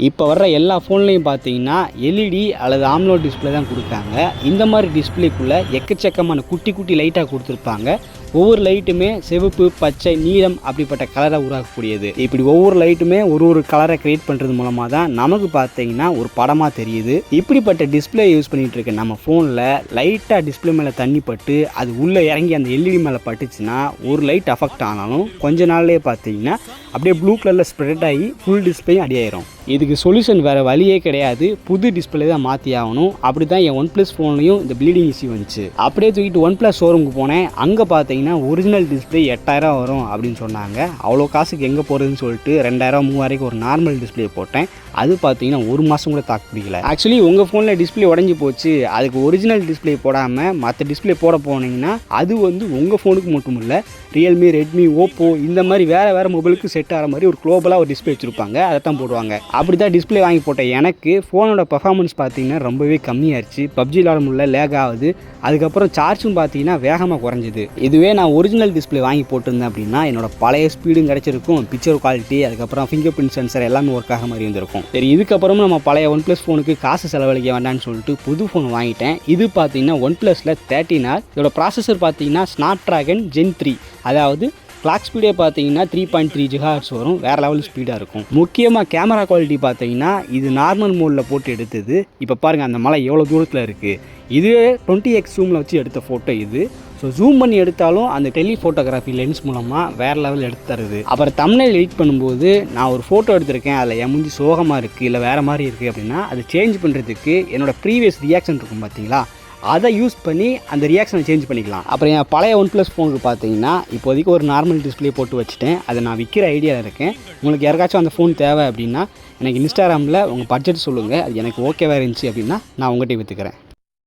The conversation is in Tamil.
இப்போ வர்ற எல்லா ஃபோன்லேயும் பார்த்தீங்கன்னா எல்இடி அல்லது ஆம்லோட் டிஸ்பிளே தான் கொடுக்காங்க. இந்த மாதிரி டிஸ்பிளேக்குள்ளே எக்கச்சக்கமான குட்டி குட்டி லைட்டாக கொடுத்துருப்பாங்க. ஒவ்வொரு லைட்டுமே சிவப்பு, பச்சை, நீலம் அப்படிப்பட்ட கலரை உருவாக்கக்கூடியது. இப்படி ஒவ்வொரு லைட்டுமே ஒரு கலரை கிரியேட் பண்ணுறது மூலமாக தான் நமக்கு பார்த்தீங்கன்னா ஒரு படமாக தெரியுது. இப்படிப்பட்ட டிஸ்பிளே யூஸ் பண்ணிகிட்டு இருக்க நம்ம ஃபோனில் லைட்டாக டிஸ்பிளே மேலே தண்ணி பட்டு அது உள்ளே இறங்கி அந்த எல்இடி மேலே பட்டுச்சுன்னா ஒரு லைட் அஃபெக்ட் ஆனாலும் கொஞ்ச நாள்லேயே பார்த்தீங்கன்னா அப்படியே ப்ளூ கலரில் ஸ்ப்ரெட் ஆகி ஃபுல் டிஸ்பிளேயும் அடியாயிரும். இதுக்கு சொல்யூஷன் வேறு வழியே கிடையாது. புது டிஸ்பிளே தான் மாற்றி ஆகணும். அப்படி தான் என் OnePlus ஃபோன்லையும் இந்த ப்ளீடிங் இஷ்யூ வந்துச்சு. அப்படியே தூக்கிட்டு OnePlus ஷோரூமுக்கு போனேன். அங்கே பார்த்தீங்கன்னா ஒரிஜினல் டிஸ்பிளே 8000 வரும் அப்படின்னு சொன்னாங்க. அவ்வளோ காசுக்கு எங்கே போகிறதுன்னு சொல்லிட்டு 2000 3000 ஒரு நார்மல் டிஸ்பிளே போட்டேன். அது பார்த்தீங்கன்னா ஒரு மாதம் கூட தாக்கு பிடிக்கல. ஆக்சுவலி உங்கள் ஃபோனில் டிஸ்பிளே உடஞ்சி போச்சு, அதுக்கு ஒரிஜினல் டிஸ்பிளே போடாமல் மற்ற டிஸ்பிளே போட போனீங்கன்னா அது உங்கள் ஃபோனுக்கு மட்டும் இல்லை, ரியல்மி, ரெட்மி, ஓப்போ இந்த மாதிரி வேறு மொபைலுக்கு செட் ஆகிற மாதிரி ஒரு குளோபலாக ஒரு டிஸ்பிளே வச்சுருப்பாங்க. அதை தான் போடுவாங்க. அப்படி தான் டிஸ்பிளே வாங்கி போட்டேன். எனக்கு ஃபோனோட பர்ஃபார்மன்ஸ் பார்த்தீங்கன்னா ரொம்பவே கம்மியாகிடுச்சு. பப்ஜி விளாட முடியல, லேக் ஆகுது. அதுக்கப்புறம் சார்ஜும் பார்த்தீங்கன்னா வேகமாக குறைஞ்சிது. இதுவே நான் ஒரிஜினல் டிஸ்பிளே வாங்கி போட்டிருந்தேன் அப்படின்னா என்னோட பழைய ஸ்பீடும் கிடச்சிருக்கும், பிக்சர் குவாலிட்டி, அதுக்கப்புறம் ஃபிங்கர் பிரிண்ட் சென்சர் எல்லாமே ஒர்க் ஆகிற மாதிரி இருந்திருக்கும். சரி, இதுக்கப்புறமும் நம்ம பழைய OnePlus ஃபோனுக்கு காசு செலவழிக்க வேண்டாம்னு சொல்லிட்டு புது ஃபோன் வாங்கிட்டேன். இது பார்த்தீங்கன்னா OnePlusல 13R. இதோட ப்ராசஸர் பார்த்தீங்கன்னா Snapdragon Gen 3, அதாவது கிளாக் ஸ்பீடே பார்த்தீங்கன்னா 3.3 GHz வரும். வேறு லெவல் ஸ்பீடாக இருக்கும். முக்கியமாக கேமரா குவாலிட்டி பார்த்தீங்கன்னா இது நார்மல் மோடில் போட்டு எடுத்தது. இப்போ பாருங்கள் அந்த மலை எவ்வளோ தூரத்தில் இருக்குது. இதுவே 20x ஜூமில் வச்சு எடுத்த ஃபோட்டோ இது. ஸோ ஜூம் பண்ணி எடுத்தாலும் அந்த டெலிஃபோட்டோகிராஃபி லென்ஸ் மூலமாக வேறு லெவல் எடுத்து தருது. அப்புறம் தம்ப்நெயில் எடிட் பண்ணும்போது நான் ஒரு ஃபோட்டோ எடுத்திருக்கேன், அதில் என் மூஞ்சி சோகமாக இருக்குது இல்லை வேறு மாதிரி இருக்குது அப்படின்னா அது சேஞ்ச் பண்ணுறதுக்கு என்னோடய ப்ரீவியஸ் ரியாக்ஷன் இருக்கும் பார்த்தீங்களா, அதை யூஸ் பண்ணி அந்த ரியாக்ஷனை சேஞ்ச் பண்ணிக்கலாம். அப்புறம் என் பழைய OnePlus ஃபோனுக்கு பார்த்தீங்கன்னா இப்போதைக்கு ஒரு நார்மல் டிஸ்பிளே போட்டு வச்சுட்டேன். அதை நான் விற்கிற ஐடியாவில் இருக்கேன். உங்களுக்கு யாருக்காச்சும் அந்த ஃபோன் தேவை அப்படின்னா எனக்கு இன்ஸ்டாகிராமில் உங்கள் பட்ஜெட் சொல்லுங்கள். அது எனக்கு ஓகேவாக இருந்துச்சு அப்படின்னா நான் உங்கள்கிட்ட விற்றுக்கிறேன்.